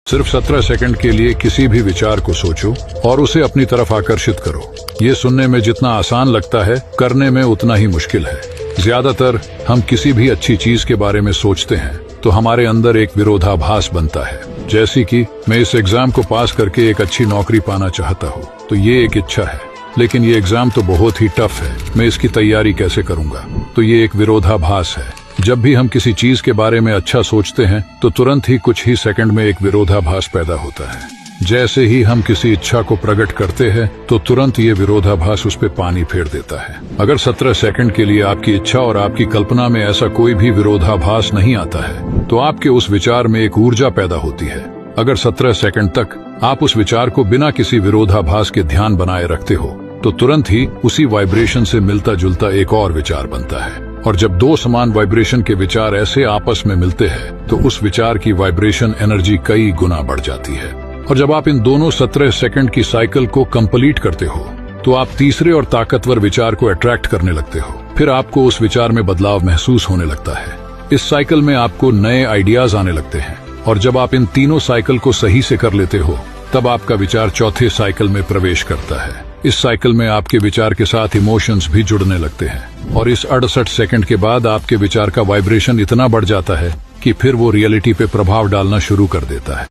सिर्फ 17 सेकंड के लिए किसी भी विचार को सोचो और उसे अपनी तरफ आकर्षित करो। ये सुनने में जितना आसान लगता है, करने में उतना ही मुश्किल है। ज्यादातर हम किसी भी अच्छी चीज के बारे में सोचते हैं तो हमारे अंदर एक विरोधाभास बनता है। जैसे कि मैं इस एग्जाम को पास करके एक अच्छी नौकरी पाना चाहता हूँ, तो ये एक इच्छा है, लेकिन ये एग्जाम तो बहुत ही टफ है, मैं इसकी तैयारी कैसे करूंगा, तो ये एक विरोधाभास है। जब भी हम किसी चीज के बारे में अच्छा सोचते हैं तो तुरंत ही कुछ ही सेकंड में एक विरोधाभास पैदा होता है। जैसे ही हम किसी इच्छा को प्रकट करते हैं तो तुरंत ये विरोधाभास उस पे पानी फेर देता है। अगर 17 सेकंड के लिए आपकी इच्छा और आपकी कल्पना में ऐसा कोई भी विरोधाभास नहीं आता है तो आपके उस विचार में एक ऊर्जा पैदा होती है। अगर 17 सेकंड तक आप उस विचार को बिना किसी विरोधाभास के ध्यान बनाए रखते हो तो तुरंत ही उसी वाइब्रेशन से मिलता जुलता एक और विचार बनता है। और जब दो समान वाइब्रेशन के विचार ऐसे आपस में मिलते हैं तो उस विचार की वाइब्रेशन एनर्जी कई गुना बढ़ जाती है। और जब आप इन दोनों 17 सेकंड की साइकिल को कंप्लीट करते हो तो आप तीसरे और ताकतवर विचार को अट्रैक्ट करने लगते हो। फिर आपको उस विचार में बदलाव महसूस होने लगता है। इस साइकिल में आपको नए आइडियाज आने लगते हैं और जब आप इन तीनों साइकिल को सही से कर लेते हो तब आपका विचार चौथे साइकिल में प्रवेश करता है। इस साइकिल में आपके विचार के साथ इमोशंस भी जुड़ने लगते हैं और इस 68 सेकंड के बाद आपके विचार का वाइब्रेशन इतना बढ़ जाता है कि फिर वो रियलिटी पे प्रभाव डालना शुरू कर देता है।